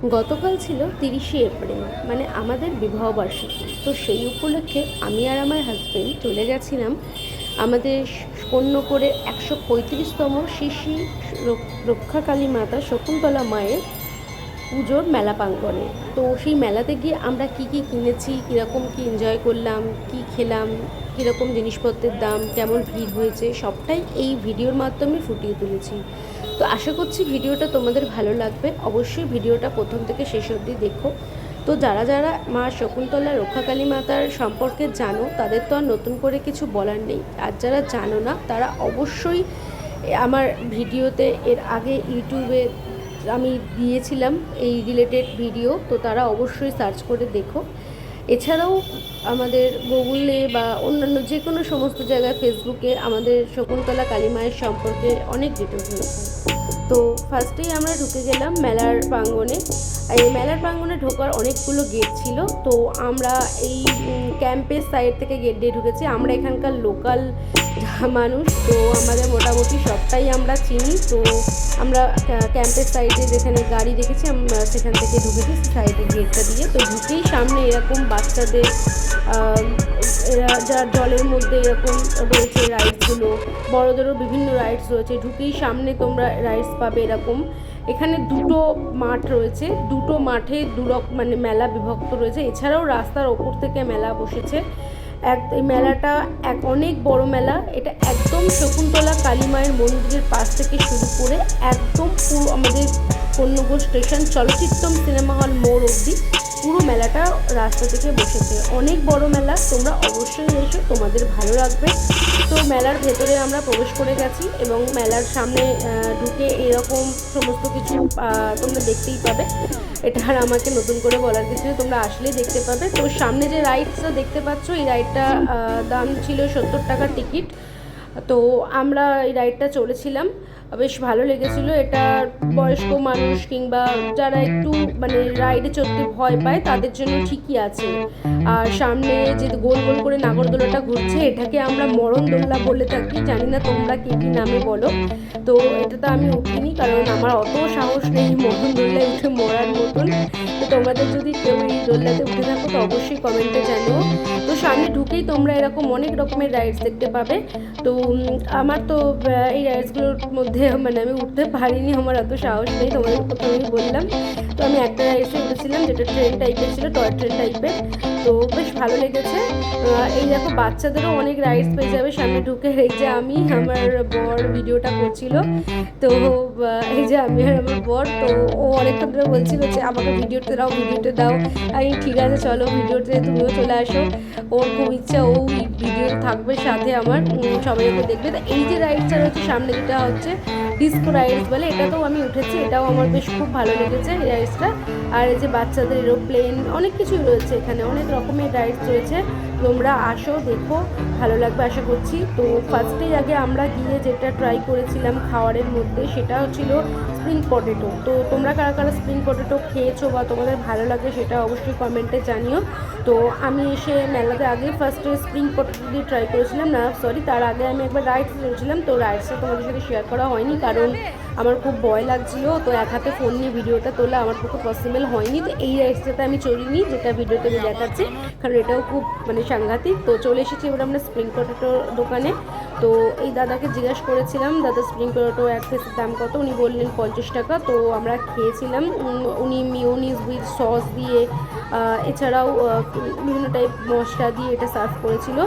গতকাল ছিল 30শে এপ্রিল, মানে আমাদের বিবাহবার্ষিকী। তো সেই উপলক্ষে আমি আর আমার হাজব্যান্ড চলে গেছিলাম আমাদের কন্যকোড়ের 135তম শ্রী শ্রী রক্ষাকালী মাতা শকুন্তলা মায়ের পুজোর মেলা প্রাঙ্গণে। তো সেই মেলাতে গিয়ে আমরা কি কি কিনেছি, কীরকম কি এনজয় করলাম, কি খেলাম, কীরকম জিনিসপত্রের দাম, কেমন ভিড় হয়েছে, সবটাই এই ভিডিওর মাধ্যমে ফুটিয়ে তুলেছি। তো আশা করছি ভিডিওটা তোমাদের ভালো লাগবে। অবশ্যই ভিডিওটা প্রথম থেকে শেষ অবধি দেখো। তো যারা যারা মা শকুন্তলা রক্ষাকালী মাতার সম্পর্কে জানো তাদের তো আর নতুন করে কিছু বলার নেই, আর যারা জানো না তারা অবশ্যই আমার ভিডিওতে এর আগে ইউটিউবে আমি দিয়েছিলাম এই রিলেটেড ভিডিও, তো তারা অবশ্যই সার্চ করে দেখো। এছাড়াও আমাদের গুগলে বা অন্যান্য যে কোনো সমস্ত জায়গায় ফেসবুকে আমাদের শকুন্তলা কালী মায়ের সম্পর্কে অনেক ডিটেলস রয়েছে। তো ফার্স্টেই আমরা ঢুকে গেলাম মেলার প্রাঙ্গণে। এই মেলার প্রাঙ্গণে ঢোকার অনেকগুলো গেট ছিল, তো আমরা এই ক্যাম্পের সাইড থেকে গেট দিয়ে ঢুকেছি। আমরা এখানকার লোকাল মানুষ, তো আমাদের মোটামুটি সবটাই আমরা চিনি। তো আমরা ক্যাম্পের সাইডে যেখানে গাড়ি রেখেছি আমরা সেখান থেকে ঢুকেছি সাইডে গেটটা দিয়ে। তো ঢুকেই সামনে এরকম বাচ্চাদের এরা যার জলের মধ্যে এরকম রয়েছে রাইডসগুলো, বড়োদেরও বিভিন্ন রাইডস রয়েছে। ঢুকেই সামনে তোমরা রাইডস পাবে এরকম। এখানে দুটো মাঠ রয়েছে, দুটো মাঠে মানে মেলা বিভক্ত রয়েছে। এছাড়াও রাস্তার ওপর থেকে মেলা বসেছে। এই মেলাটা অনেক বড় মেলা। এটা একদম শকুন্তলা কালী মায়ের মন্দিরের পাশ থেকে শুরু করে একদম পুরো আমাদের কন্যগড় স্টেশন চলচ্চিত্রম সিনেমা হল মোড় অবধি পুরো মেলাটা রাস্তা থেকে বসেছে। অনেক বড় মেলা, তোমরা অবশ্যই এসো, তোমাদের ভালো লাগবে। তো মেলার ভেতরে আমরা প্রবেশ করে গেছি এবং মেলার সামনে ঢুকে এরকম সমস্ত কিছু তোমরা দেখতেই পাবে। এটা আর আমাকে নতুন করে বলার কিছু নেই, তোমরা আসলেই দেখতে পাবে। তো সামনে যে রাইডসটা দেখতে পাচ্ছ, এই রাইডটা দাম ছিল 70 টাকার টিকিট। তো আমরা এই রাইডটা চলেছিলাম, বেশ ভালো লেগেছিলো। এটা বয়স্ক মানুষ কিংবা যারা একটু মানে রাইডে চড়তে ভয় পায় তাদের জন্য ঠিকই আছে। আর সামনে যে গোল গোল করে নাগরদোলাটা ঘুরছে, এটাকে আমরা মরণ দোলনা বলে থাকি, জানি না তোমরা কী কী নামে বলো। তো এটাতে আমি উঠিনি, কারণ আমার অত সাহস নেই মরণ দোলনায় উঠে মরার মতন। তো তোমাদের যদি কেউ এই দোলনাতে উঠে থাকো তো অবশ্যই কমেন্টে জানিও। তো সামনে ঢুকেই তোমরা এরকম অনেক রকমের রাইডস দেখতে পাবে। তো আমার তো এই রাইডসগুলোর মধ্যে মানে আমি উঠতে পারিনি, আমার অত সাহস নেই, তোমাদের প্রথমেই বললাম। তো আমি একটা রাইডসে উঠেছিলাম যেটা ট্রেন টাইপের ছিল, টয় ট্রেন টাইপের। তো বেশ ভালো লেগেছে। এই দেখো বাচ্চাদেরও অনেক রাইডস পেয়ে যাবে সামনে ঢুকে। এই যে আমি, আমার বর ভিডিওটা করছিল। তো এই যে আমি আর আমার বর, তো ও অনেকক্ষণ ধরে বলছিল যে আমাকে ভিডিওতে দাও ভিডিওতে দাও। আমি ঠিক আছে চলো ভিডিওতে তুমিও চলে আসো। ওর খুব ইচ্ছা ও ভিডিও থাকবে সাথে আমার, সবাই ওকে দেখবে। তো এই যে রাইডসটা রয়েছে সামনে, যেটা হচ্ছে ডিস্কো রাইডস বলে, এটাতেও আমি উঠেছি, এটাও আমার বেশ খুব ভালো লেগেছে এই রাইডসটা। আর এই যে বাচ্চাদের এরোপ্লেন, অনেক কিছুই রয়েছে এখানে, অনেক রকমের রাইডস রয়েছে। তোমরা আসো, দেখো, ভালো লাগবে আশা করছি। তো ফার্স্টেই আগে আমরা গিয়ে যেটা ট্রাই করেছিলাম খাওয়ারের মধ্যে, সেটা ছিল স্প্রিং পটেটো। তো তোমরা কারা কারা স্প্রিং পটেটো খেয়েছো বা তোমাদের ভালো লাগে সেটা অবশ্যই কমেন্টে জানিও। তো আমি এসে মেলাতে আগে ফার্স্টে স্প্রিং পটেটো দিয়ে ট্রাই করেছিলাম, না সরি তার আগে আমি একবার রাইডস চলছিলাম। তো রাইডসটা তোমাদের সাথে শেয়ার করা হয়নি, কারণ আমার খুব ভয় লাগছিলো। তো এক হাতে ফোন নিয়ে ভিডিওটা তোলা আমার পক্ষে পসিবল হয়নি। তো এই রাইডসটাতে আমি চলিনি যেটা ভিডিওতে আমি দেখাচ্ছি, কারণ এটাও খুব মানে সাংঘাতিক। তো চলে এসেছি এবার আমরা স্প্রিং পটেটোর দোকানে। তো এই দাদাকে জিজ্ঞাসা করেছিলাম দাদা স্প্রিং পটেটো এক পিসের দাম কত, উনি বললেন 50 টাকা। তো আমরা খেয়েছিলাম, উনি মিওনিজ উইথ সস দিয়ে এছাড়াও বিভিন্ন টাইপ মশলা দিয়ে এটা সার্ভ করেছিল।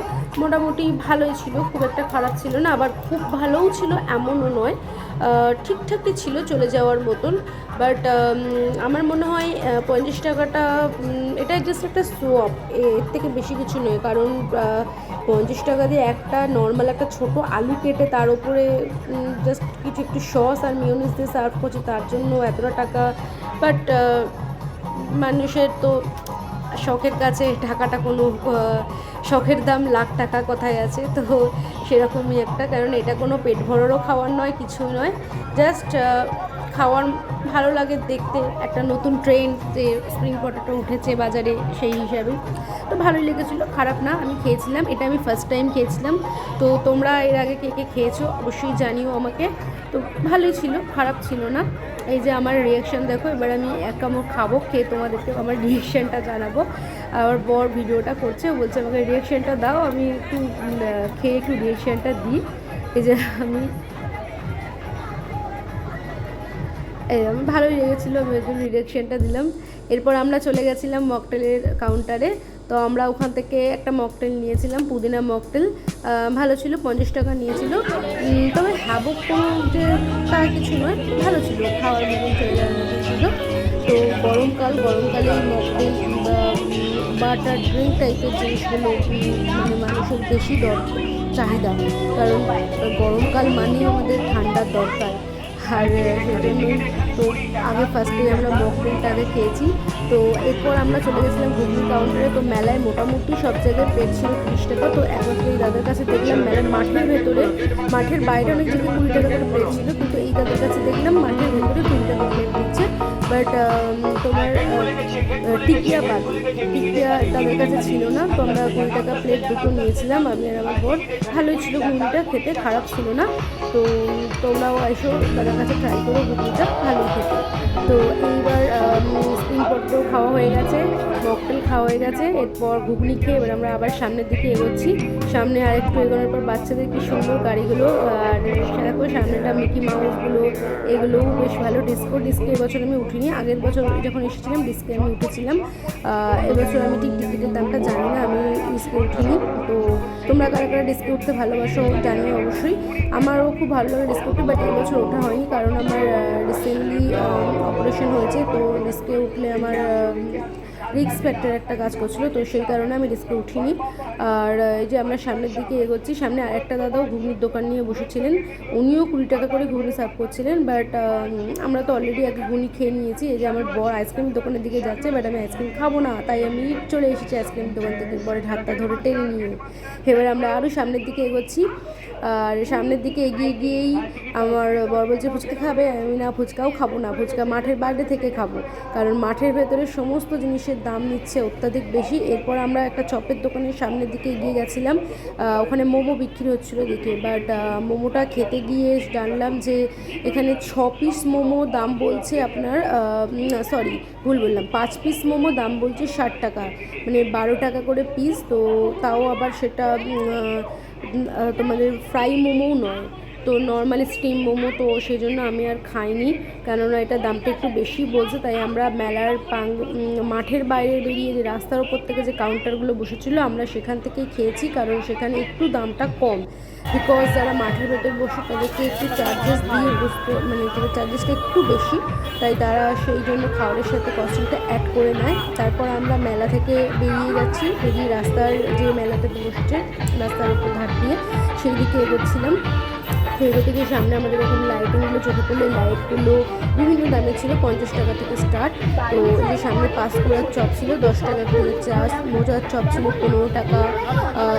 মোটামুটি ভালোই ছিল, খুব একটা খারাপ ছিল না, আবার খুব ভালোও ছিল এমনও নয়, ঠিকঠাকই ছিল চলে যাওয়ার মতন। বাট আমার মনে হয় 50 টাকাটা এটা জাস্ট একটা সোয়াব, এর থেকে বেশি কিছু নয়। কারণ 50 টাকা দিয়ে একটা নর্মাল একটা ছোট আলু কেটে তার উপরে জাস্ট কিছু একটু সস আর মিওনিজ দিয়ে সার্ভ করছে, তার জন্য এতটা টাকা। বাট মানুষের তো শখের কাছে টাকাটা কোনো শখের দাম লাখ টাকা কথায় আছে। তো সেরকমই একটা, কারণ এটা কোনো পেট ভরারও খাওয়ার নয়, কিছুই নয়, জাস্ট খাওয়ার ভালো লাগে দেখতে, একটা নতুন ট্রেন্ড যে স্প্রিং পটেটো উঠেছে বাজারে সেই হিসাবে। তো ভালোই লেগেছিলো, খারাপ না, আমি খেয়েছিলাম, এটা আমি ফার্স্ট টাইম খেয়েছিলাম। তো তোমরা এর আগে কে কে খেয়েছো অবশ্যই জানিও আমাকে। তো ভালোই ছিল, খারাপ ছিল না। এই যে আমার রিয়াকশান দেখো, এবার আমি এক কামড় খাবো, খেয়ে তোমাদেরকে আমার রিয়াকশানটা জানাবো। আমার বর ভিডিওটা করছে, বলছে আমাকে রিয়াকশানটা দাও, আমি একটু খেয়ে একটু রিয়াকশানটা দিই। এই যে আমি ভালোই লেগেছিলো, আমি একটু রিয়াকশানটা দিলাম। এরপর আমরা চলে গেছিলাম মকটেলের কাউন্টারে। তো আমরা ওখান থেকে একটা মকটেল নিয়েছিলাম, পুদিনা মকটেল। ভালো ছিল, 50 টাকা নিয়েছিল। তবে হ্যাবক কোনো যে তা কিছু নয়, ভালো ছিল, খাওয়ার মতন চলে যাওয়ার মতন ছিল। তো গরমকালে মকটেল বা বাটার ড্রিঙ্ক টাইপের জিনিসগুলো মানে মানুষের বেশি চাহিদা, কারণ গরমকাল মানেই আমাদের ঠান্ডার দরকার। আর সেজন্যই তো আগে ফার্স্টে আমরা মকটেলটা আগে খেয়েছি। তো এরপর আমরা চলে গেছিলাম ঘুগনি কাউন্টারে। তো মেলায় মোটামুটি সব জায়গায় প্লেট ছিল 30 টাকা। তো একমাত্র এই দাদার কাছে দেখলাম মেলার মাঠের ভেতরে, মাঠের বাইরে অনেক জায়গায় 20 টাকা করে প্লেট ছিল, কিন্তু এই দাদার কাছে দেখলাম মাঠের ভেতরে 20 টাকা প্লেট দিচ্ছে। বাট তোমার টিকিয়া তাদের কাছে ছিল না। তো আমরা 20 টাকা প্লেট দুটো নিয়েছিলাম, আমি আর আমার বোন। ভালোই ছিল ঘুগনিটা, খেতে খারাপ ছিল না। তো তোমরাও এসো, তাদের কাছে ট্রাই করো, ঘুগনিটা ভালো খেতে। তো এইবার স্প্রিংপত্র খাওয়া হয়ে গেছে, মকটেল খাওয়া হয়ে গেছে। এরপর ঘুগনি খেয়ে এবার আমরা আবার সামনের দিকে এগোচ্ছি। সামনে আর একটু এগোনোর পর বাচ্চাদের কি সুন্দর গাড়িগুলো, আর দেখো সামনেটা মিকি মাউসগুলো, এগুলোও বেশ ভালো। ডিস্কে এবছর আমি উঠিনি, আগের বছর যখন এসেছিলাম ডিস্কে আমি উঠেছিলাম। এবছর আমি ঠিক টিকিটের দামটা জানি না, আমি ডিস্কে উঠিনি। তো তোমরা কারা কারা ডিস্কে উঠতে ভালোবাসো জানিও অবশ্যই। আমারও খুব ভালো লাগে ডিস্কে উঠতে, বাট এবছর ওঠা হয়নি, কারণ আমার রিসেন্টলি অপারেশন হয়েছে। তো ডিস্কে উঠলে আমার রিস্ক ফ্যাক্টর একটা কাজ করছিলো, তো সেই কারণে আমি ডিস্কে উঠিনি। আর এই যে আমরা সামনের দিকে এগোচ্ছি, সামনে আরেকটা দাদাও ঘুগনির দোকান নিয়ে বসেছিলেন, উনিও 20 টাকা করে ঘুগনি সার্ভ করছিলেন। বাট আমরা তো অলরেডি আগে ঘুগনি খেয়ে নিয়েছি। এই যে আমার বর আইসক্রিমের দোকানের দিকে যাচ্ছে, বাট আমি আইসক্রিম খাবো না, তাই আমি চলে এসেছি আইসক্রিমের দোকান থেকে, বরের হাতটা ধরে টেনে নিয়ে। এবার আমরা আরও সামনের দিকে এগোচ্ছি। আর সামনের দিকে এগিয়ে গিয়েই আমার বর বলছে ফুচকা খাবে, আমি না ফুচকাও খাবো না, ফুচকা মাঠের বাইরে থেকে খাবো, কারণ মাঠের ভেতরে সমস্ত জিনিসের দাম নিচ্ছে অত্যাধিক বেশি। এরপর আমরা একটা চপের দোকানের সামনের দিকে এগিয়ে গেছিলাম, ওখানে মোমো বিক্রি হচ্ছিলো দেখে। বাট মোমোটা খেতে গিয়ে জানলাম যে এখানে 6 পিস মোমো দাম বলছে আপনার, সরি ভুল বললাম, 5 পিস মোমো দাম বলছে 60 টাকা, মানে 12 টাকা করে পিস। তো তাও আবার সেটা তোমাদের ফ্রাই মোমোও নয়, তো নর্মালি স্টিম মোমো। তো সেই জন্য আমি আর খাইনি, কেননা এটা দামটা একটু বেশি বলছে। তাই আমরা মেলার মাঠের বাইরে বেরিয়ে যে রাস্তার ওপর থেকে যে কাউন্টারগুলো বসেছিল আমরা সেখান থেকেই খেয়েছি, কারণ সেখানে একটু দামটা কম। বিকজ যারা মাঠের ভেতর বসে তাদেরকে একটু চার্জেস দিয়ে বসতে, মানে তাদের চার্জেসটা একটু বেশি, তাই তারা সেই জন্য খাবারের সাথে কস্টিংটা অ্যাড করে নেয়। তারপর আমরা মেলা থেকে বেরিয়ে যাচ্ছি, বেরিয়ে রাস্তার যে মেলাতে বসছে রাস্তার উপর ধার দিয়ে সেই দিকে এগোচ্ছিলাম। এগোতে গিয়ে সামনে আমাদের এখন লাইটিংগুলো চোখে পড়লে, লাইটগুলো বিভিন্ন দামে ছিল, 50 টাকা থেকে স্টার্ট। তো এই যে সামনে পাঁচকুড়ার চপ ছিল 10 টাকা করে, চাষ মোজার চপ ছিল 15 টাকা,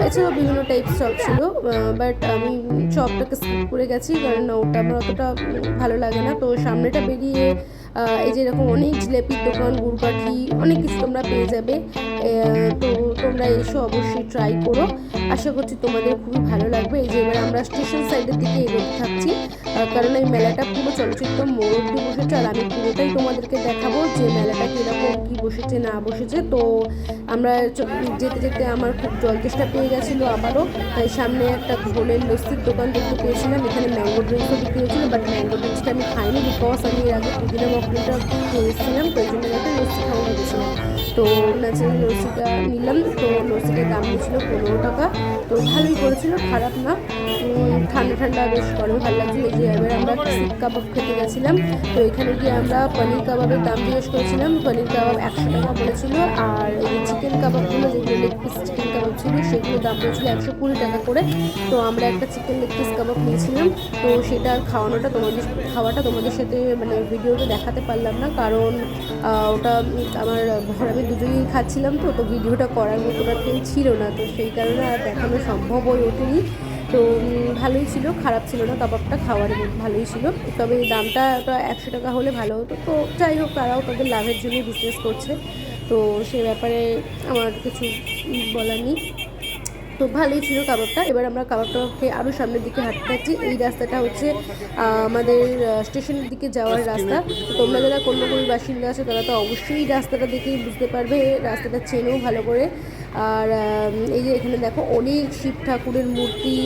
এছাড়াও বিভিন্ন টাইপস চপ ছিল। বাট আমি চপটাকে স্কিপ করে গেছি, কারণ ওটা আমার অতটা ভালো লাগে না। তো সামনেটা বেরিয়ে এই যে এরকম অনেক জিলেপির দোকান, গুড়কাঠি, অনেক কিছু তোমরা পেয়ে যাবে। তো তোমরা এসো, অবশ্যই ট্রাই করো, আশা করছি তোমাদের খুবই ভালো লাগবে। এই যে এবার আমরা স্টেশন সাইডের দিকে এগোতে থাকছি, কারণ এই মেলাটা পুরো চলচ্চিত্র মোড় অব্দি বসেছে, আর আমি পুরোটাই তোমাদেরকে দেখাবো যে মেলাটা কীরকম কী বসেছে না বসেছে। তো আমরা যেতে যেতে আমার খুব জল তেষ্টা পেয়ে গেছিলো আবারও, তাই সামনে একটা ঘোলের লস্যির দোকান দেখতে পেয়েছিলাম, এখানে ম্যাঙ্গো ড্রিঙ্কসও বিক্রি হয়েছিলো। বাট ম্যাঙ্গো ড্রিঙ্কসটা আমি খাইনি, বিকজ আমি এর আগে পুদিনা মকটেলটা খেয়েছিলাম, তো এই জন্য একটা লস্যি খাওয়া হয়েছিলাম। তো ন্যাচারাল লস্যিটা নিলাম, তো লস্যিটার দাম নিয়েছিল 15 টাকা। তো ভালোই করেছিল, খারাপ না, ঠান্ডা ঠান্ডা বেশ গরমে ভালো লাগছিল। এই যে এবার আমরা শিক কাবাব খেতে গেছিলাম, তো এখানে গিয়ে আমরা পনির কাবাবের দাম জিজ্ঞেস করেছিলাম, পনির কাবাব 100 টাকা বলেছিল। আর এই চিকেন কাবাবগুলো যেগুলো লেগ পিস চিকেন কাবাব ছিল সেগুলোর দাম বলেছিল 120 টাকা করে। তো আমরা একটা চিকেন লেগ পিস কাবাব নিয়েছিলাম। তো সেটার খাওয়াটা তোমাদের সাথে মানে ভিডিওতে দেখাতে পারলাম না, কারণ ওটা আমার ঘর আমি দুজনেই খাচ্ছিলাম। তো ভিডিওটা করার মতো কেউ ছিল না, তো সেই কারণে আর দেখানো সম্ভব হয়ে ওঠেনি। তো ভালোই ছিল, খারাপ ছিল না, কাবাবটা খাওয়ার ভালোই ছিল। তবে দামটা 100 টাকা হলে ভালো হতো। তো যাই হোক, তারাও তাদের লাভের জন্যই বিজনেস করছে, তো সে ব্যাপারে আমার কিছু বলার নেই। তো ভালোই ছিল কাবাবটা। এবার আমরা কাবাবটা খেয়ে আরও সামনের দিকে হাঁটতে থাকছি। এই রাস্তাটা হচ্ছে আমাদের স্টেশনের দিকে যাওয়ার রাস্তা। তো তোমরা যারা কন্যাকুমারীর বাসিন্দা আছো তারা তো অবশ্যই এই রাস্তাটা দেখেই বুঝতে পারবে, রাস্তাটা চেনেও ভালো করে। আর এই যে এখানে দেখো অনেক শিব ঠাকুরের মূর্তি,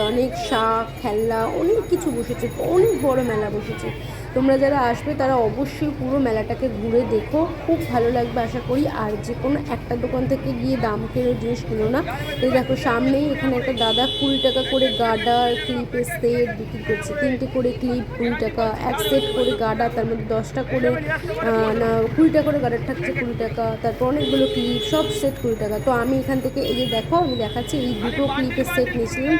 অনেক শাক, খেলনা, অনেক কিছু বসেছে, অনেক বড় মেলা বসেছে। তোমরা যারা আসবে তারা অবশ্যই পুরো মেলাটাকে ঘুরে দেখো, খুব ভালো লাগবে আশা করি। আর যে কোনো একটা দোকান থেকে গিয়ে দাম কেনো জিনিস কিনো না। এই দেখো সামনেই এখানে একটা দাদা 20 টাকা করে গার্ডার ক্লিপের সেট বিক্রি করছে, 3টে করে ক্লিপ 20 টাকা, এক সেট করে গার্ডার, তার মধ্যে 10টা করে না 20 টাকা করে গার্ডার থাকছে 20 টাকা, তারপর অনেকগুলো ক্লিপ, সব সেট 20 টাকা। তো আমি এখান থেকে এই যে দেখো আমি দেখাচ্ছি, এই দুটো ক্লিপের সেট নিয়েছিলাম।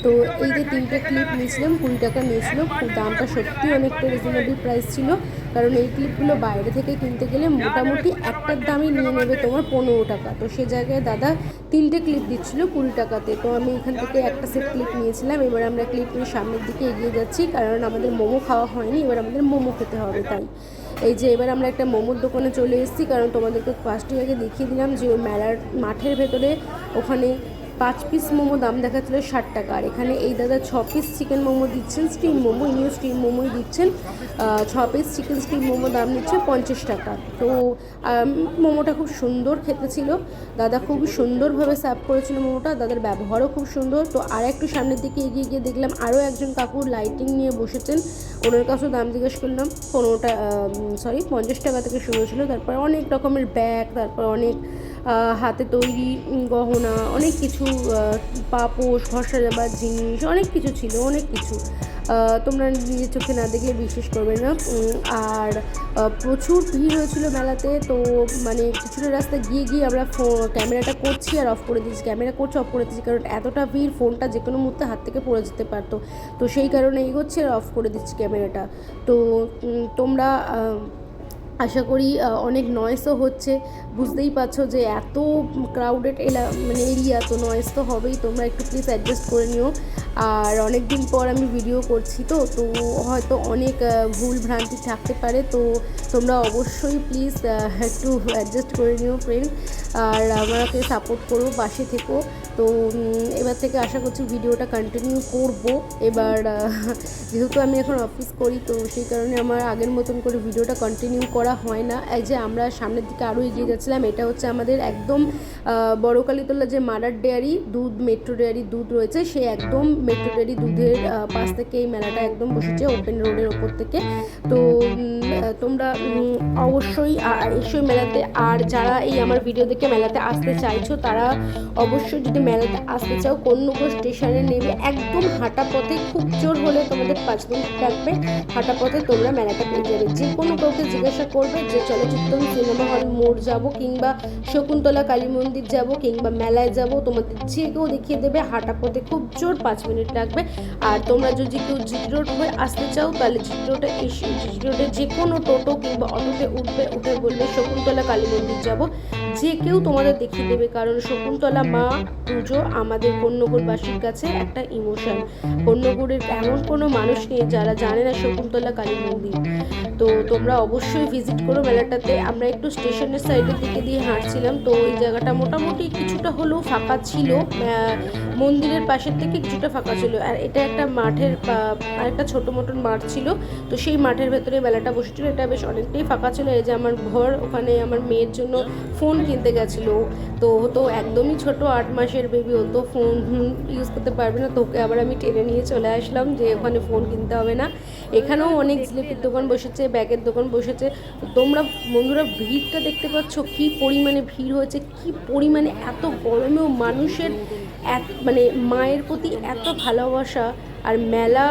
তো এই যে 3টে ক্লিপ নিয়েছিলাম 20 টাকা নিয়েছিল। দামটা সত্যি অনেকটা রিজনেবল প্রাইস ছিল, কারণ এই ক্লিপগুলো বাইরে থেকে কিনতে গেলে মোটামুটি একটার দামই নিয়ে নেবে তোমার 15 টাকা। তো সে জায়গায় দাদা 3টে ক্লিপ দিচ্ছিলো 20 টাকাতে। তো আমি এখান থেকে একটা সেট ক্লিপ নিয়েছিলাম। এবার আমরা ক্লিপ নিয়ে সামনের দিকে এগিয়ে যাচ্ছি, কারণ আমাদের মোমো খাওয়া হয়নি, এবার আমাদের মোমো খেতে হবে। তাই এই যে এবার আমরা একটা মোমোর দোকানে চলে এসেছি, কারণ তোমাদেরকে ফার্স্টে আগে দেখিয়ে দিলাম যে ওই মেলার মাঠের ভেতরে ওখানে 5 পিস মোমো দাম দেখাচ্ছিল 60 টাকা। আর এখানে এই দাদা 6 পিস চিকেন মোমো দিচ্ছেন, স্টিম মোমো, ইনিও স্টিম মোমোই দিচ্ছেন। 6 পিস চিকেন স্টিম মোমো দাম নিচ্ছে 50 টাকা। তো মোমোটা খুব সুন্দর খেতে ছিল, দাদা খুব সুন্দরভাবে সার্ভ করেছিল মোমোটা, দাদার ব্যবহারও খুব সুন্দর। তো আর একটু সামনের দিকে এগিয়ে গিয়ে দেখলাম আরও একজন কাকুর লাইটিং নিয়ে বসেছেন, ওনার কাছেও দাম জিজ্ঞেস করলাম। 50 টাকা থেকে শুরু হয়েছিল। তারপর অনেক রকমের ব্যাগ, তারপর অনেক হাতে তৈরি গহনা, অনেক কিছু, পাপোশ, ঘর সাজাবার জিনিস, অনেক কিছু ছিল, অনেক কিছু। তোমরা নিজের চোখে না দেখলে বিশ্বাস করবে না। আর প্রচুর ভিড় হয়েছিল মেলাতে। তো মানে কিছুটা রাস্তা গিয়ে গিয়ে আমরা ক্যামেরাটা করছি আর অফ করে দিচ্ছি, ক্যামেরা করছি অফ করে দিচ্ছি, কারণ এতটা ভিড় ফোনটা যে কোনো মুহূর্তে হাত থেকে পড়ে যেতে পারতো। তো সেই কারণে এগোচ্ছি আর অফ করে দিচ্ছি ক্যামেরাটা। তো তোমরা আশা করি অনেক নয়েসও হচ্ছে, বুঝতেই পারছো যে এত ক্রাউডেড মানে এরিয়া, তো নয়েস তো হবেই, তোমরা একটু প্লিজ অ্যাডজাস্ট করে নিও। আর অনেক দিন পর আমি ভিডিও করছি, তো হয়তো অনেক ভুল ভ্রান্তি থাকতে পারে, তো তোমরা অবশ্যই প্লিজ একটু অ্যাডজাস্ট করে নিও ফ্রেন্ড। আর আমাকে সাপোর্ট করো, পাশে থেকো। তো এবার থেকে আশা করছি ভিডিওটা কন্টিনিউ করব। এবার যেহেতু আমি এখন অফিস করি, তো সেই কারণে আমার আগের মতন করে ভিডিওটা কন্টিনিউ করা হয় না। এই যে আমরা সামনের দিকে আরও এগিয়ে যাচ্ছিলাম, এটা হচ্ছে আমাদের একদম বড়কালীতলা যে মাদার ডেয়ারি দুধ, মেট্রো ডেয়ারি দুধ রয়েছে, সেই একদম মেট্রো ডেয়ারি দুধের পাশ থেকে এই মেলাটা একদম বসেছে, ওপেন রোডের ওপর থেকে। তো তোমরা অবশ্যই এসো মেলাতে। আর যারা এই আমার ভিডিও দেখে মেলাতে আসতে চাইছো তারা অবশ্যই, যদি মেলাতে আসতে চাও, কন্যকুমার স্টেশনে নেমে একদম হাঁটা পথে, খুব জোর হলে তোমাদের 5 মিনিট লাগবে, হাঁটা পথে তোমরা মেলাটা পেয়ে যাবে। যে কোনো কাউকে জিজ্ঞাসা করবে যে চলচ্চিত্র সিনেমা হল মোড় যাব, কিংবা শকুন্তলা কালী মন্দির যাব, কিংবা মেলায় যাব, তোমাদের যে কেউ দেখিয়ে দেবে। হাঁটা পথে খুব জোর 5 মিনিট লাগবে। আর তোমরা যদি কেউ জিটি রোড হয়ে আসতে চাও, তাহলে জিটি রোডে এসে জিটি রোডে যে কোনো টোটো কিংবা অটোতে উঠে বলবে শকুন্তলা কালী মন্দির যাব, যে কেউ তোমাদের দেখিয়ে দেবে। কারণ শকুন্তলা মা পুজো আমাদের কন্যকুমারবাসীর কাছে একটা ইমোশন। কন্যকুমারের এমন কোনো মানুষ নেই যারা জানে না শকুন্তলা কালী মন্দির। তো তোমরা অবশ্যই ভিজিট করো মেলাটাতে। আমরা একটু স্টেশনের সাইডের দিকে দিয়ে হাঁটছিলাম, তো এই জায়গাটা মোটামুটি কিছুটা হলেও ফাঁকা ছিল, মন্দিরের পাশের থেকে কিছুটা ফাঁকা ছিল। আর এটা একটা মাঠের একটা ছোটো মতন মাঠ ছিল, তো সেই মাঠের ভেতরে মেলাটা বসেছিল। এটা বেশ অনেকটাই ফাঁকা ছিল। এই যে আমার ঘর, ওখানে আমার মেয়ের জন্য ফোন কিনতে গেছিলো। তো একদমই ছোট, 8 মাসের বেবি, ও তো ফোন ইউজ করতে পারবে না। তোকে আবার আমি টেনে নিয়ে চলে আসলাম যে ওখানে ফোন কিনতে হবে না। এখানেও অনেক জিলিপির দোকান বসেছে, ব্যাগের দোকান বসেছে। তোমরা বন্ধুরা ভিড়টা দেখতে পাচ্ছ, কী পরিমাণে ভিড় হয়েছে, কী পরিমাণে, এত গরমেও মানুষের মানে মায়ের প্রতি এত ভালোবাসা। আর মেলা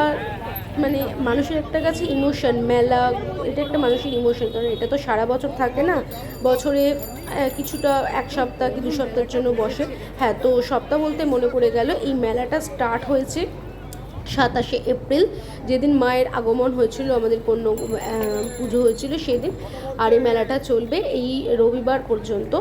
মানে মানুষের একটা কাছে ইমোশন, মেলা এটা একটা মানুষের ইমোশন, কারণ এটা তো সারা বছর থাকে না, বছরে কিছুটা 1 সপ্তাহ কি 2 সপ্তাহের জন্য বসে। হ্যাঁ, তো সপ্তাহ বলতে মনে পড়ে গেল, এই মেলাটা স্টার্ট হয়েছে 27 এপ্রিল, যেদিন মায়ের আগমন হয়েছিল, আমাদের কন্যা পুজো হয়েছিল সেদিন। আর এই মেলাটা চলবে এই রবিবার পর্যন্ত,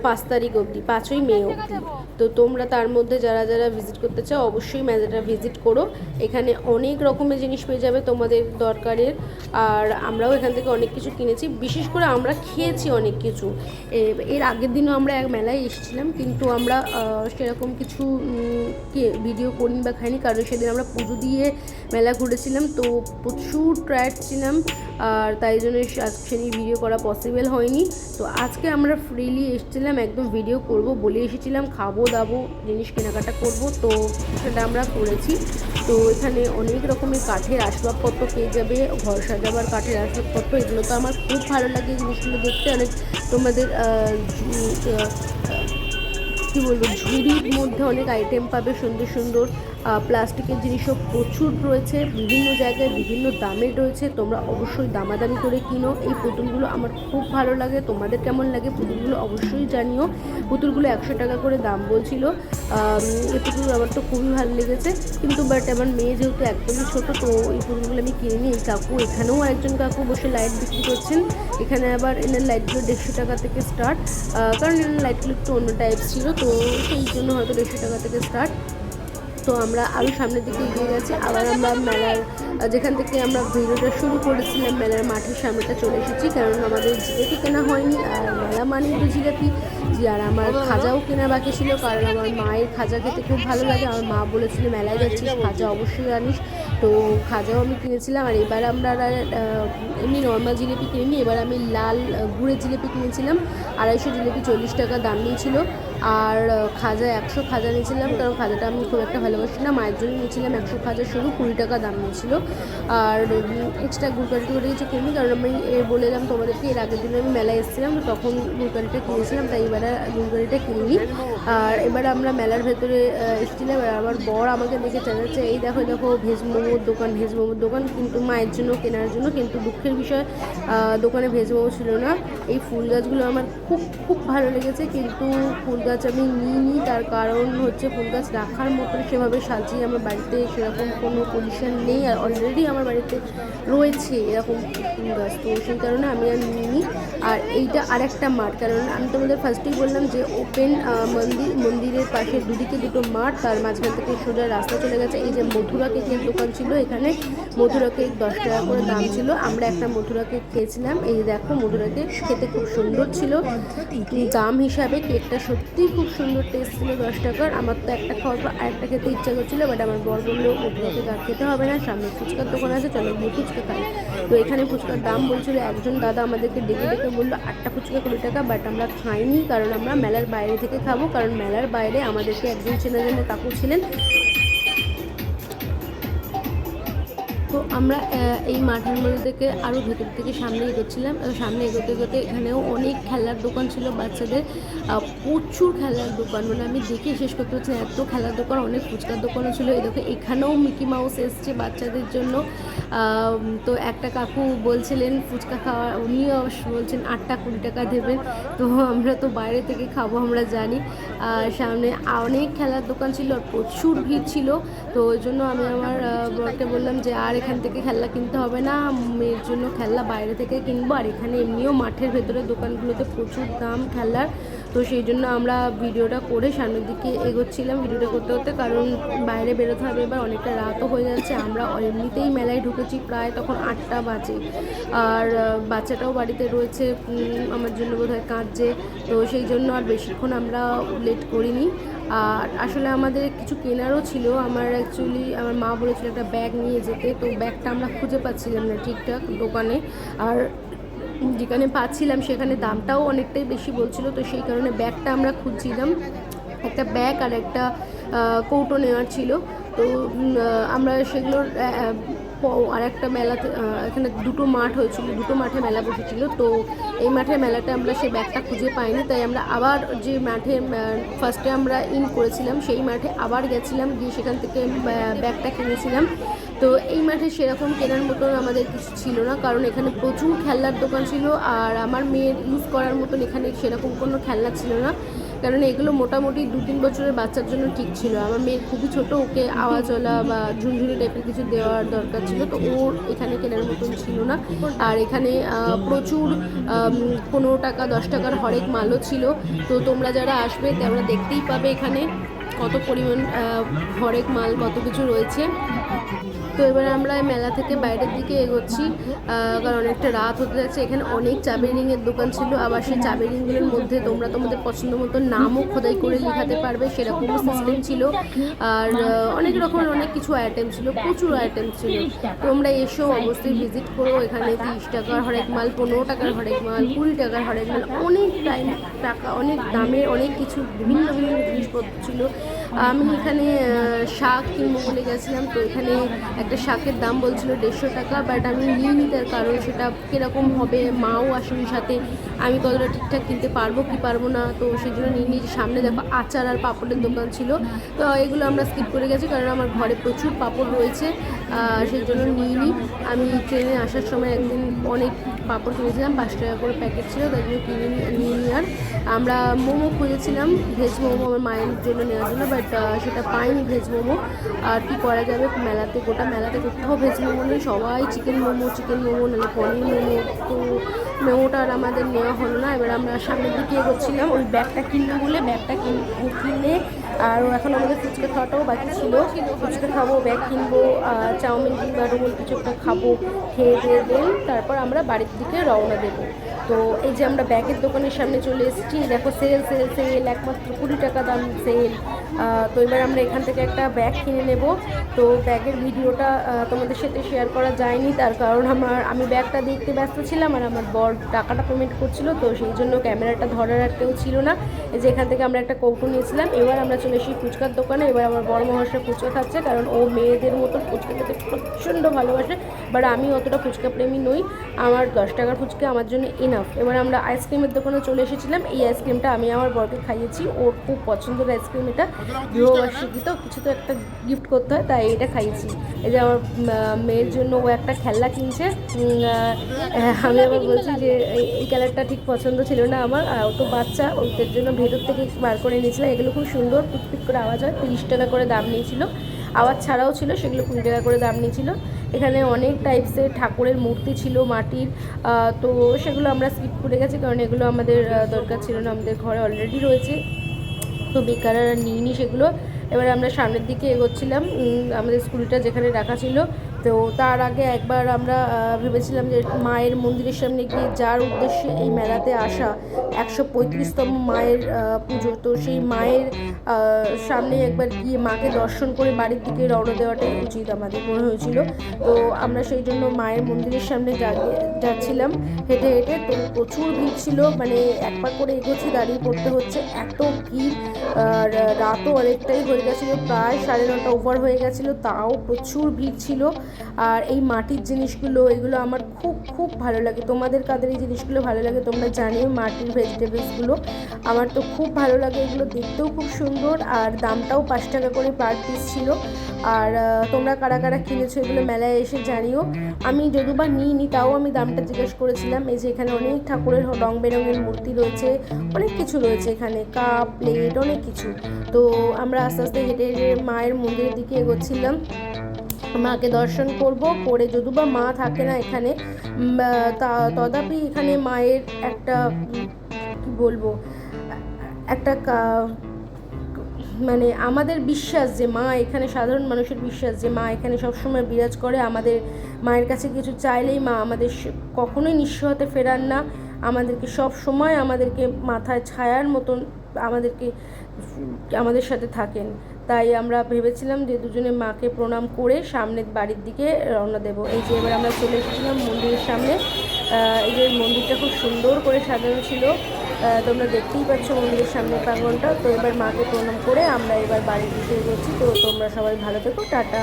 5 তারিখ অবধি, 5ই মে অবধি। তো তোমরা তার মধ্যে যারা যারা ভিজিট করতে চাও অবশ্যই মেলাটা ভিজিট করো। এখানে অনেক রকমের জিনিস পেয়ে যাবে তোমাদের দরকারের। আর আমরাও এখান থেকে অনেক কিছু কিনেছি, বিশেষ করে আমরা খেয়েছি অনেক কিছু। এর আগের দিনও আমরা এক মেলায় এসেছিলাম, কিন্তু আমরা সেরকম কিছু ভিডিও করিনি বা খাইনি, কারণ সেদিন আমরা পুজো দিয়ে মেলা ঘুরেছিলাম, তো প্রচুর টায়ার্ড ছিলাম, আর তাই জন্য সেদিন ভিডিও করা পসিবল হয়নি। তো আজকে আমরা ফ্রিলি এসেছিলাম, একদম ভিডিও করব বলে এসেছিলাম, খাবো দাবো, জিনিস কেনাকাটা করব, তো সেটা আমরা করেছি। তো এখানে অনেক রকমের কাঠের আসবাবপত্র পেয়ে যাবে, ঘর সাজাবার কাঠের আসবাবপত্র, এগুলো তো আমার খুব ভালো লাগে এই জিনিসগুলো দেখতে। অনেক তোমাদের কী বলবো, ঝুড়ির মধ্যে অনেক আইটেম পাবে, সুন্দর সুন্দর প্লাস্টিকের জিনিসও প্রচুর রয়েছে, বিভিন্ন জায়গায় বিভিন্ন দামের রয়েছে। তোমরা অবশ্যই দামাদামি করে কিনো। এই পুতুলগুলো আমার খুব ভালো লাগে, তোমাদের কেমন লাগে পুতুলগুলো অবশ্যই জানিও। পুতুলগুলো 100 টাকা করে দাম বলছিল। এই পুতুলগুলো আমার তো খুবই ভালো লেগেছে, কিন্তু বাট আমার মেয়ে যেহেতু একদমই ছোটো, তো এই পুতুলগুলো আমি কিনে নিই। এই কাকু, এখানেও আরেকজন কাকু বসে লাইট বিক্রি করছেন। এখানে আবার এনার লাইটগুলো 150 টাকা থেকে স্টার্ট, কারণ এনার লাইটগুলো একটু অন্য টাইপ ছিল, তো সেই জন্য হয়তো 150 টাকা থেকে স্টার্ট। তো আমরা আরও সামনের দিকে এগিয়ে গেছি, আবার আমরা মেলার যেখান থেকে আমরা ভিডিওটা শুরু করেছিলাম মেলার মাঠের সামনেটা চলে এসেছি, কারণ আমাদের জিলেপি কেনা হয়নি। আর মেলা মানেই তো জিলেপি, আর আমার খাজাও কেনা বাকি ছিল, কারণ আমার মায়ের খাজা খেতে খুব ভালো লাগে। আমার মা বলেছিল মেলায় যাচ্ছিস, খাজা অবশ্যই আনিস, তো খাজাও আমি কিনেছিলাম। আর এবার আমরা এমনি নর্মাল জিলেপি কিনিনি, এবার আমি লাল গুড়ের জিলেপি কিনেছিলাম। 250 জিলেপি 40 টাকা দাম নিয়েছিল। আর খাজা 100 খাজা নিয়েছিলাম, কারণ খাজাটা আমি খুব একটা ভালোবাসি না, মায়ের জন্য নিয়েছিলাম 100 খাজা শুরু, 20 টাকা দাম নিয়েছিল। আর এক্সট্রা গুড়কারিটা করে কিছু কিনি, কারণ আমি বললাম তোমাদেরকে এর আগের দিনে আমি মেলায় এসেছিলাম, তো তখন গুড়কারিটা কিনেছিলাম, তাই এবারে গুড়কারিটা কিনিনি। আর এবার আমরা মেলার ভেতরে এসেছিলাম, আর আমার বর আমাকে দেখে চালাচ্ছে, এই দেখো দেখো ভেজ মোমোর দোকান, ভেজ মোমোর দোকান, কিন্তু মায়ের জন্য কেনার জন্য। কিন্তু দুঃখের বিষয় দোকানে ভেজ মোমো ছিল না। এই ফুল গাছগুলো আমার খুব খুব ভালো লেগেছে, কিন্তু ফুল গাছ আমি নিইনি, তার কারণ হচ্ছে ফুল গাছ রাখার মতন সেভাবে সাজিয়ে আমার বাড়িতে সেরকম কোনো পজিশন নেই, আর অলরেডি আমার বাড়িতে রয়েছে এরকম ফুল গাছ, তো সেই কারণে আমি আর নিইনি। আর এইটা আরেকটা মাঠ, কারণ আমি তোমাদের ফার্স্টেই বললাম যে ওপেন মন্দিরের পাশে দুদিকে দুটো মাঠ, তার মাঝখান থেকে সোজা রাস্তা চলে গেছে। এই যে মথুরা কেকের দোকান ছিল, এখানে মথুরা কেক 10 টাকা করে দাম ছিল। আমরা একটা মথুরা কেক খেয়েছিলাম, এই দেখো মথুরা কেক খেতে খুব সুন্দর ছিল দাম হিসাবে, কেকটা সত্যিই খুব সুন্দর টেস্ট ছিল 10 টাকার। আমার তো একটা খাওয়ার পর আরেকটা খেতে ইচ্ছা করছিলো, বাট আমার বর বললো মথুরা কেক আর খেতে হবে না, সামনে ফুচকার দোকান আছে, চলো গিয়ে ফুচকা খাই। তো এখানে ফুচকার দাম বলছিল, একজন দাদা আমাদেরকে ডেকে ডেকে বললো 8টা ফুচকা 20 টাকা, বাট আমরা খাইনি, কারণ আমরা মেলার বাইরে থেকে খাবো, কারণ মেলার বাইরে আমাদেরকে একজন চেনা জানা কাকু ছিলেন। তো আমরা এই মাঠের মধ্যে থেকে আরও ভেতর থেকে সামনে এগোচ্ছিলাম, সামনে এগোতে এগোতে এখানেও অনেক খেলার দোকান ছিল বাচ্চাদের, প্রচুর খেলার দোকান, মানে আমি দেখে শেষ করতে পারছি না, এত খেলার দোকান, অনেক ফুচকার দোকানও ছিল। এই দেখো এখানেও মিকি মাউস এসছে বাচ্চাদের জন্য। তো একটা কাকু বলছিলেন ফুচকা খাওয়া, উনিও বলছেন 8টা 20 টাকা দেবেন, তো আমরা তো বাইরে থেকে খাবো আমরা জানি। সামনে অনেক খেলার দোকান ছিল আর প্রচুর ভিড় ছিল, তো ওই জন্য আমি আমার বরকে বললাম যে আর এখান থেকে খেলনা কিনতে হবে না, মেয়ের জন্য খেলনা বাইরে থেকে কিনবো। আর এখানে এমনিও মাঠের ভেতরে দোকানগুলোতে প্রচুর দাম খেলনার, তো সেই জন্য আমরা ভিডিওটা করে সামনের দিকে এগোচ্ছিলাম ভিডিওটা করতে করতে, কারণ বাইরে বেরোতে হবে, এবার অনেকটা রাতও হয়ে যাচ্ছে। আমরা এমনিতেই মেলায় ঢুকেছি প্রায় তখন 8টা বাজে, আর বাচ্চাটাও বাড়িতে রয়েছে, আমার জন্য বোধহয় কাঁদছে, তো সেই জন্য আর বেশিক্ষণ আমরা লেট করিনি। আর আসলে আমাদের কিছু কেনারও ছিল, আমার মা বলেছিল একটা ব্যাগ নিয়ে যেতে, তো ব্যাগটা আমরা খুঁজে পাচ্ছিলাম না ঠিকঠাক দোকানে, আর যেখানে পাচ্ছিলাম সেখানে দামটাও অনেকটাই বেশি বলছিল, তো সেই কারণে ব্যাগটা আমরা খুঁজছিলাম। একটা ব্যাগ আর একটা কৌটো নেওয়ার ছিল, তো আমরা সেগুলোর আর একটা মেলাতে, এখানে দুটো মাঠ হয়েছিল, দুটো মাঠে মেলা বসেছিল, তো এই মাঠের মেলাটা আমরা সেই ব্যাগটা খুঁজে পাইনি, তাই আমরা আবার যে মাঠে ফার্স্টে আমরা করেছিলাম সেই মাঠে আবার গেছিলাম, গিয়ে সেখান থেকে ব্যাগটা কিনেছিলাম। তো এই মাঠে সেরকম কেনার মতন আমাদের কিছু ছিল না, কারণ এখানে প্রচুর খেলনার দোকান ছিল, আর আমার মেয়ের ইউজ করার মতন এখানে সেরকম কোনো খেলনা ছিল না। কারণ এগুলো মোটামুটি 2-3 বছরের বাচ্চার জন্য ঠিক ছিল। আমার মেয়ে খুবই ছোট, ওকে আওয়াজওয়ালা বা ঝুনঝুনি টাইপের কিছু দেওয়ার দরকার ছিল, তো ওর এখানে কেনার মতন ছিল না। আর এখানে প্রচুর 15 টাকা 10 টাকার হরেক মালও ছিল। তো তোমরা যারা আসবে তোমরা দেখতেই পাবে এখানে কত পরিমাণ হরেক মাল কত কিছু রয়েছে। তো এবার আমরা মেলা থেকে বাইরের দিকে এগোচ্ছি, কারণ অনেকটা রাত হতে যাচ্ছে। এখানে অনেক চাবি রিংয়ের দোকান ছিল, আবার সেই চাবি রিংগুলোর মধ্যে তোমরা তোমাদের পছন্দ মতো নামও খোদাই করে লেখাতে পারবে, সেরকমও সিস্টেম ছিল। আর অনেক রকমের অনেক কিছু আইটেম ছিল, প্রচুর আইটেম ছিল। তোমরা এসো, অবশ্যই ভিজিট করো। এখানে 30 টাকার হরেক মাল, 15 টাকার হরেক মাল, 20 টাকার হরেক মাল, অনেক টাকা অনেক দামের অনেক কিছু বিভিন্ন বিভিন্ন জিনিসপত্র ছিল। আমি এখানে শাক কিনবো বলে গেছিলাম, তো এখানে একটা শাকের দাম বলছিল 150 টাকা, বাট আমি নিইনি, তার কারণ সেটা কীরকম হবে, মাও আসেনি সাথে, আমি কতটা ঠিকঠাক কিনতে পারবো কি পারবো না, তো সেই জন্য নিইনি। সামনে দেখো আচার আর পাঁপড়ের দোকান ছিল, তো এগুলো আমরা স্কিপ করে গেছি, কারণ আমার ঘরে প্রচুর পাঁপড় রয়েছে, সেই জন্য নিইনি। আমি ট্রেনে আসার সময় একদিন অনেক পাঁপড় কিনেছিলাম, 5 টাকা করে প্যাকেট ছিল, তাই জন্য কিনে নিয়ে আর আমরা মোমো খুঁজেছিলাম, ভেজ মোমো আমার মায়ের জন্য নেওয়ার জন্য, বাট সেটা পাইনি ভেজ মোমো। আর কি করা যাবে, মেলাতে গোটা মেলাতে কোথাও ভেজ মোমো নেই, সবাই চিকেন মোমো নাহলে পনির মোমো, তো মোমোটা আর আমাদের নেওয়া হলো না। এবার আমরা সামনের দিকে এগোচ্ছিলাম ওই ব্যাগটা কিনবো বলে, ব্যাগটা কিনে আর এখন আমাদের ফুচকা খাওয়াটাও বাকি ছিল, ফুচকা খাবো, ব্যাগ কিনবো, চাউমিন কিংবা রোল কিছু একটা খাবো, খেয়ে দিয়ে দেন তারপর আমরা বাড়ির দিকে রওনা দেবো। তো এই যে আমরা ব্যাগের দোকানের সামনে চলে এসেছি, দেখো সেল একমাত্র 20 টাকা দাম সেল। তো এবার আমরা এখান থেকে একটা ব্যাগ কিনে নেব। তো ব্যাগের ভিডিওটা তোমাদের সাথে শেয়ার করা যায়নি, তার কারণ আমি ব্যাগটা দেখতে ব্যস্ত ছিলাম আর আমার বর টাকাটা পেমেন্ট করছিল, তো সেই জন্য ক্যামেরাটা ধরার আর কেউ ছিল না। যে এখান থেকে আমরা একটা কৌটো নিয়েছিলাম। এবার আমরা চলে এসেছি ফুচকার দোকানে। এবার আমার বড় মহাশয় ফুচকা খাচ্ছে, কারণ ও মেয়েদের মতো ফুচকা খেতে প্রচণ্ড ভালোবাসে, বাট আমি অতটা ফুচকা প্রেমী নই, আমার 10 টাকার ফুচকা আমার জন্য ইনাফ। এবার আমরা আইসক্রিমের দোকানে চলে এসেছিলাম। এই আইসক্রিমটা আমি আমার বরকে খাইয়েছি, ওর খুব পছন্দের আইসক্রিম এটা, গৃহবার্ষিকী তো কিছু তো একটা গিফট করতে হয়, তাই এটা খাইয়েছি। এই যে আমার মেয়ের জন্য ও একটা খেলনা কিনছে, আমি আবার বলছি যে এই কালারটা ঠিক পছন্দ ছিল না আমার, ও তো বাচ্চা, ওদের জন্য ভেতর থেকে বার করে নিয়েছিলাম। এগুলো খুব সুন্দর পিকপিক করে আওয়াজ হয়, 30 টাকা করে দাম নিয়েছিল, আওয়াজ ছাড়াও ছিল, সেগুলো 20 টাকা করে দাম নিয়েছিল। এখানে অনেক টাইপসের ঠাকুরের মূর্তি ছিল মাটির, তো সেগুলো আমরা স্কিপ করে গেছি, কারণ এগুলো আমাদের দরকার ছিল না, আমাদের ঘরে অলরেডি রয়েছে, তো বেকার আর নিইনি সেগুলো। এবার আমরা সামনের দিকে এগোচ্ছিলাম আমাদের স্কুলটা যেখানে রাখা ছিল। তো তার আগে একবার আমরা ভেবেছিলাম যে মায়ের মন্দিরের সামনে গিয়ে, যার উদ্দেশ্যে এই মেলাতে আসা, 135তম মায়ের পুজো, তো সেই মায়ের সামনে একবার গিয়ে মাকে দর্শন করে বাড়ির দিকে রওনা দেওয়াটাই উচিত আমাদের মনে হয়েছিল। তো আমরা সেই জন্য মায়ের মন্দিরের সামনে যাচ্ছিলাম হেঁটে হেঁটে। তো প্রচুর ভিড় ছিল, মানে একবার করে এগোচ্ছি দাঁড়িয়ে পড়তে হচ্ছে, এত ভিড়। আর রাতও অনেকটাই হয়ে গেছিলো, প্রায় 9:30 ওভার হয়ে গেছিলো, তাও প্রচুর ভিড় ছিল। আর এই মাটির জিনিসগুলো, এগুলো আমার খুব খুব ভালো লাগে। তোমাদের কাদের এই জিনিসগুলো ভালো লাগে তোমরা জানিও, মাটির ভেজিটেবলসগুলো আমার তো খুব ভালো লাগে, এগুলো দেখতেও খুব সুন্দর, আর দামটাও 5 টাকা করে পার পিস ছিল। আর তোমরা কারা কারা কিনেছো এগুলো মেলায় এসে জানিও। আমি যদিও বা নিইনি, তাও আমি দামটা জিজ্ঞেস করেছিলাম। এই যে এখানে অনেক ঠাকুরের রং বেরঙের মূর্তি রয়েছে, অনেক কিছু রয়েছে এখানে, কাপ প্লেট অনেক কিছু। তো আমরা আস্তে আস্তে হেঁটে হেঁটে মায়ের মন্দিরের দিকে এগোচ্ছিলাম, মাকে দর্শন করব করে। যদিও বা মা থাকে না এখানে, তথাপি এখানে মায়ের একটা কি বলবো, একটা মানে আমাদের বিশ্বাস যে মা এখানে, সাধারণ মানুষের বিশ্বাস যে মা এখানে সবসময় বিরাজ করে। আমাদের মায়ের কাছে কিছু চাইলেই মা আমাদের কখনোই নিঃস্ব হতে ফেরান না, আমাদেরকে সব সময় আমাদেরকে মাথায় ছায়ার মতন আমাদের সাথে থাকেন। তাই আমরা ভেবেছিলাম যে দুজনে মাকে প্রণাম করে সামনের বাড়ির দিকে রওনা দেব। এই যে এবার আমরা চলে এসেছিলাম মন্দিরের সামনে। এই যে মন্দিরটা খুব সুন্দর করে সাজানো ছিল, তোমরা দেখতেই পাচ্ছ মন্দিরের সামনে প্রাঙ্গণটা। তো এবার মাকে প্রণাম করে আমরা এবার বাড়ির দিকে এগোচ্ছি। তো তোমরা সবাই ভালো থেকো, টাটা।